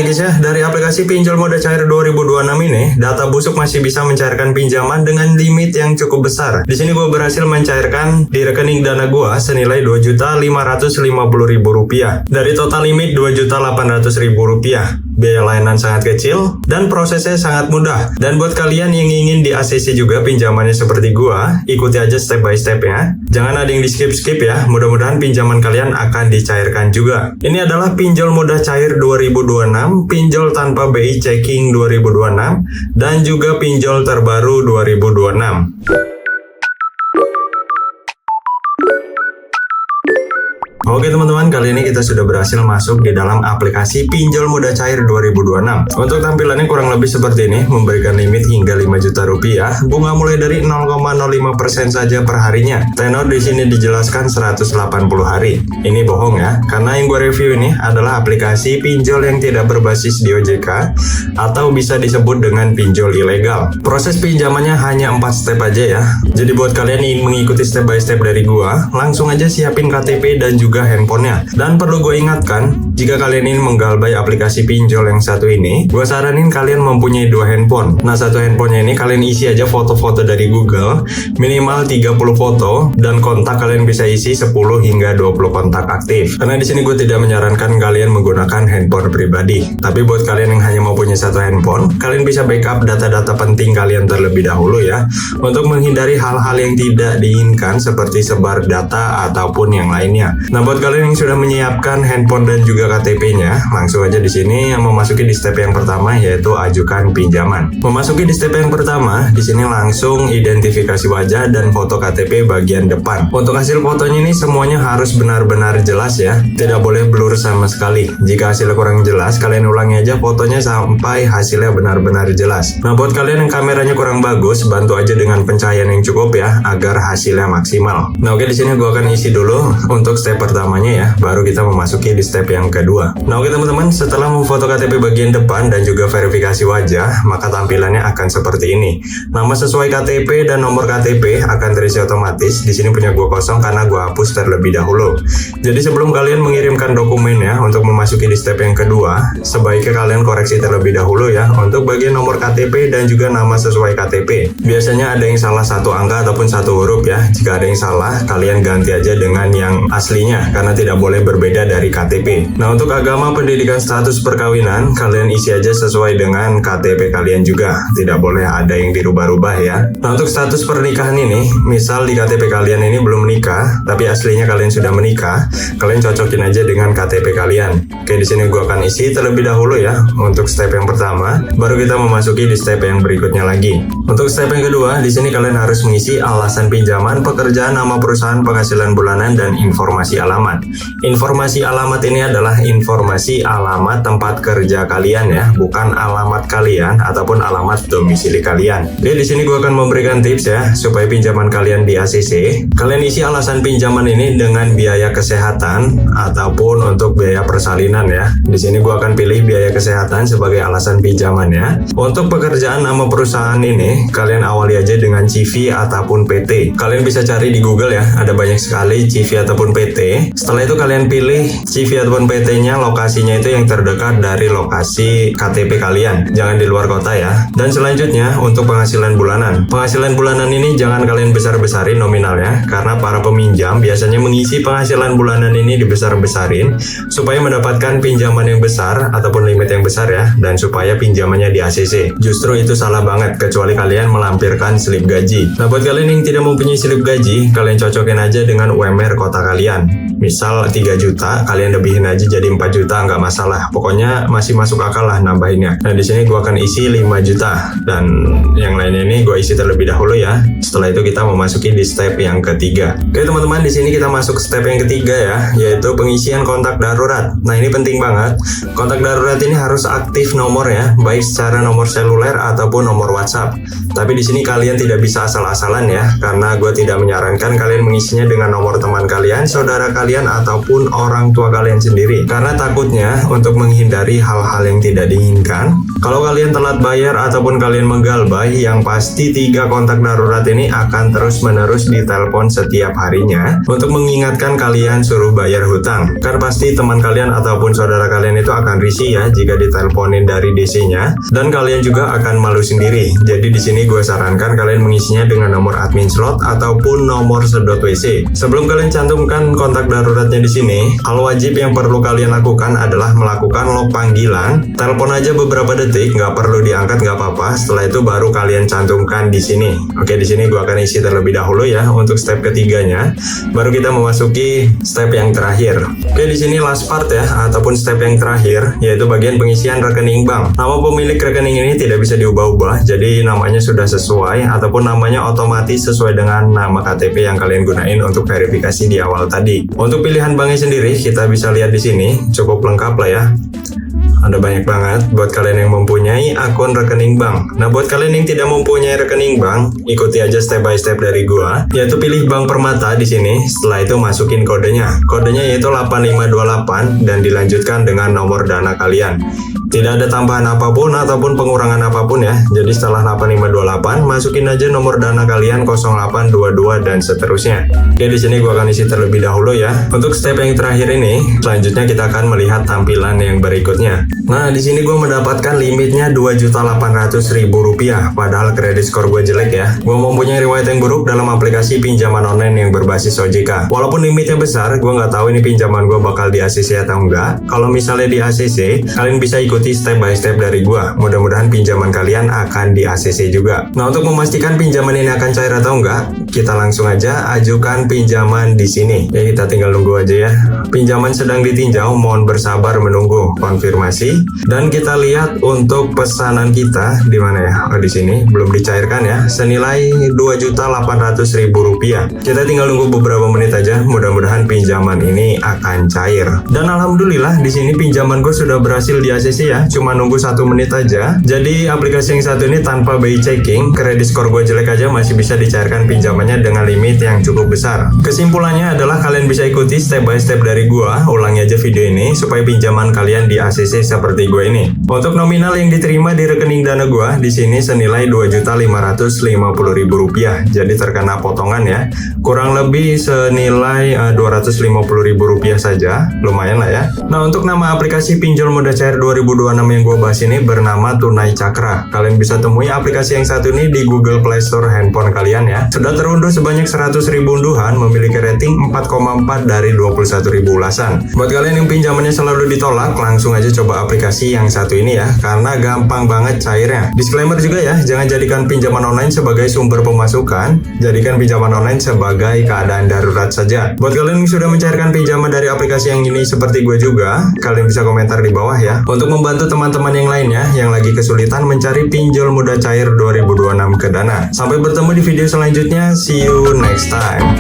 guys ya, dari aplikasi pinjol mode cair 2026 ini, data busuk masih bisa mencairkan pinjaman dengan limit yang cukup besar. Di sini gue berhasil mencairkan di rekening dana gue senilai Rp2.550.000 dari total limit Rp2.800.000. Biaya layanan sangat kecil dan prosesnya sangat mudah. Dan buat kalian yang ingin di ACC juga pinjamannya seperti gua, ikuti aja step by step ya. Jangan ada yang di skip ya. Mudah-mudahan pinjaman kalian akan dicairkan juga. Ini adalah pinjol mode cair 2026, pinjol tanpa BI checking 2026, dan juga pinjol terbaru 2026. Oke teman-teman, kali ini kita sudah berhasil masuk di dalam aplikasi pinjol mode cair 2026. Untuk tampilannya kurang lebih seperti ini, memberikan limit hingga Rp5 juta, bunga mulai dari 0,05% saja per harinya. Tenor di sini dijelaskan 180 hari. Ini bohong ya, karena yang gue review ini adalah aplikasi pinjol yang tidak berbasis di OJK atau bisa disebut dengan pinjol ilegal. Proses pinjamannya hanya 4 step aja ya. Jadi buat kalian yang ingin mengikuti step by step dari gua, langsung aja siapin KTP dan juga handphonenya. Dan perlu gue ingatkan, jika kalian ingin menggalbay aplikasi pinjol yang satu ini, gue saranin kalian mempunyai 2 handphone. Nah, satu handphonenya ini kalian isi aja foto-foto dari Google, minimal 30 foto, dan kontak kalian bisa isi 10 hingga 20 kontak aktif. Karena di sini gue tidak menyarankan kalian menggunakan handphone pribadi. Tapi buat kalian yang hanya mau punya satu handphone, kalian bisa backup data-data penting kalian terlebih dahulu ya, untuk menghindari hal-hal yang tidak diinginkan seperti sebar data ataupun yang lainnya. Nah, buat kalian yang sudah menyiapkan handphone dan juga KTP-nya, langsung aja di sini yang memasuki di step yang pertama, yaitu ajukan pinjaman. Memasuki di step yang pertama, di sini langsung identifikasi wajah dan foto KTP bagian depan. Untuk hasil fotonya ini semuanya harus benar-benar jelas ya, tidak boleh blur sama sekali. Jika hasilnya kurang jelas, kalian ulangi aja fotonya sampai hasilnya benar-benar jelas. Nah, buat kalian yang kameranya kurang bagus, bantu aja dengan pencahayaan yang cukup ya, agar hasilnya maksimal. Nah, oke, di sini gue akan isi dulu untuk step pertamanya ya, baru kita memasuki di step yang kedua. Nah, oke teman-teman, setelah memfoto KTP bagian depan dan juga verifikasi wajah, maka tampilannya akan seperti ini. Nama sesuai KTP dan nomor KTP akan terisi otomatis. Di sini punya gua kosong karena gua hapus terlebih dahulu. Jadi sebelum kalian mengirimkan dokumen ya untuk memasuki di step yang kedua, sebaiknya kalian koreksi terlebih dahulu ya untuk bagian nomor KTP dan juga nama sesuai KTP. Biasanya ada yang salah satu angka ataupun satu huruf ya. Jika ada yang salah, kalian ganti aja dengan yang aslinya, karena tidak boleh berbeda dari KTP. Nah, untuk agama, pendidikan, status perkawinan, kalian isi aja sesuai dengan KTP kalian juga. Tidak boleh ada yang dirubah-rubah ya. Nah, untuk status pernikahan ini, misal di KTP kalian ini belum menikah, tapi aslinya kalian sudah menikah, kalian cocokin aja dengan KTP kalian. Oke, di sini gua akan isi terlebih dahulu ya untuk step yang pertama, baru kita memasuki di step yang berikutnya lagi. Untuk step yang kedua, di sini kalian harus mengisi alasan pinjaman, pekerjaan, nama perusahaan, penghasilan bulanan, dan informasi alamat. Informasi alamat ini adalah informasi alamat tempat kerja kalian ya, bukan alamat kalian ataupun alamat domisili kalian. Jadi di sini gue akan memberikan tips ya supaya pinjaman kalian di ACC. Kalian isi alasan pinjaman ini dengan biaya kesehatan ataupun untuk biaya persalinan ya. Di sini gue akan pilih biaya kesehatan sebagai alasan pinjamannya. Untuk pekerjaan nama perusahaan ini, kalian awali aja dengan CV ataupun PT. Kalian bisa cari di Google ya, ada banyak sekali CV ataupun PT. Setelah itu kalian pilih CV ataupun PT-nya, lokasinya itu yang terdekat dari lokasi KTP kalian, jangan di luar kota ya. Dan selanjutnya untuk penghasilan bulanan. Penghasilan bulanan ini jangan kalian besar-besarin nominalnya, karena para peminjam biasanya mengisi penghasilan bulanan ini dibesar-besarin supaya mendapatkan pinjaman yang besar ataupun limit yang besar ya, dan supaya pinjamannya di ACC. Justru itu salah banget, kecuali kalian melampirkan slip gaji. Nah, buat kalian yang tidak mempunyai slip gaji, kalian cocokin aja dengan UMR kota kalian. Misal 3 juta, kalian lebihin aja jadi 4 juta, nggak masalah. Pokoknya masih masuk akal lah nambahinnya. Nah, di sini gua akan isi 5 juta dan yang lainnya ini gua isi terlebih dahulu ya. Setelah itu kita memasuki di step yang ketiga. Oke teman-teman, di sini kita masuk step yang ketiga ya, yaitu pengisian kontak darurat. Nah, ini penting banget. Kontak darurat ini harus aktif nomor ya, baik secara nomor seluler ataupun nomor WhatsApp. Tapi di sini kalian tidak bisa asal-asalan ya, karena gue tidak menyarankan kalian mengisinya dengan nomor teman kalian, saudara kalian, ataupun orang tua kalian sendiri. Karena takutnya untuk menghindari hal-hal yang tidak diinginkan, kalau kalian telat bayar ataupun kalian menggalbay, yang pasti 3 kontak darurat ini akan terus-menerus ditelepon setiap harinya untuk mengingatkan kalian suruh bayar hutang. Kan pasti teman kalian ataupun saudara kalian itu akan risih ya jika diteleponin dari DC-nya, dan kalian juga akan malu sendiri. Jadi di sini gue sarankan kalian mengisinya dengan nomor admin slot ataupun nomor sedot WC. Sebelum kalian cantumkan kontak daruratnya di sini, hal wajib yang perlu kalian lakukan adalah melakukan log panggilan. Telepon aja beberapa detik, nggak perlu diangkat, nggak apa-apa. Setelah itu baru kalian cantumkan di sini. Oke, di sini gue akan isi terlebih dahulu ya untuk step ketiganya. Baru kita memasuki step yang terakhir. Oke, di sini last part ya, ataupun step yang terakhir, yaitu bagian pengisian rekening bank. Nama pemilik rekening ini tidak bisa diubah-ubah, jadi namanya sudah sesuai ataupun namanya otomatis sesuai dengan nama KTP yang kalian gunain untuk verifikasi di awal tadi. Untuk pilihan banknya sendiri, kita bisa lihat di sini, cukup lengkap lah ya. Ada banyak banget buat kalian yang mempunyai akun rekening bank. Nah, buat kalian yang tidak mempunyai rekening bank, ikuti aja step by step dari gua, yaitu pilih Bank Permata di sini. Setelah itu masukin kodenya. Kodenya yaitu 8528 dan dilanjutkan dengan nomor dana kalian. Tidak ada tambahan apapun ataupun pengurangan apapun ya. Jadi setelah 8528, masukin aja nomor dana kalian 0822 dan seterusnya. Oke, di sini gua akan isi terlebih dahulu ya. Untuk step yang terakhir ini, selanjutnya kita akan melihat tampilan yang berikutnya. Nah, di sini gue mendapatkan limitnya Rp2.800.000, padahal kredit skor gue jelek ya. Gue mempunyai riwayat yang buruk dalam aplikasi pinjaman online yang berbasis OJK. Walaupun limitnya besar, gue nggak tahu ini pinjaman gue bakal di ACC atau enggak. Kalau misalnya di ACC, kalian bisa ikuti step by step dari gue. Mudah-mudahan pinjaman kalian akan di ACC juga. Nah, untuk memastikan pinjaman ini akan cair atau enggak, kita langsung aja ajukan pinjaman di sini. Ya, kita tinggal nunggu aja ya. Pinjaman sedang ditinjau, mohon bersabar menunggu konfirmasi. Dan kita lihat untuk pesanan kita di mana ya? Oh, di sini belum dicairkan ya, senilai Rp2.800.000. Kita tinggal nunggu beberapa menit aja, mudah-mudahan pinjaman ini akan cair. Dan alhamdulillah di sini pinjaman gue sudah berhasil di ACC ya, cuma nunggu 1 menit aja. Jadi aplikasi yang satu ini tanpa BI checking, kredit skor gue jelek aja masih bisa dicairkan pinjamannya dengan limit yang cukup besar. Kesimpulannya adalah kalian bisa ikuti step by step dari gua, ulangi aja video ini supaya pinjaman kalian di ACC seperti gue ini. Untuk nominal yang diterima di rekening dana gue di sini senilai Rp2.550.000. Jadi terkena potongan ya. Kurang lebih senilai Rp250.000 saja. Lumayan lah ya. Nah, untuk nama aplikasi pinjol mudah cair 2026 yang gue bahas ini bernama Tunai Cakra. Kalian bisa temui aplikasi yang satu ini di Google Play Store handphone kalian ya. Sudah terunduh sebanyak 100.000 unduhan, memiliki rating 4,4 dari 21.000 ulasan. Buat kalian yang pinjamannya selalu ditolak, langsung aja coba aplikasi yang satu ini ya, karena gampang banget cairnya. Disclaimer juga ya, jangan jadikan pinjaman online sebagai sumber pemasukan, jadikan pinjaman online sebagai keadaan darurat saja. Buat kalian yang sudah mencairkan pinjaman dari aplikasi yang ini seperti gue juga, kalian bisa komentar di bawah ya, untuk membantu teman-teman yang lainnya yang lagi kesulitan mencari pinjol mudah cair 2026 ke Dana. Sampai bertemu di video selanjutnya, see you next time.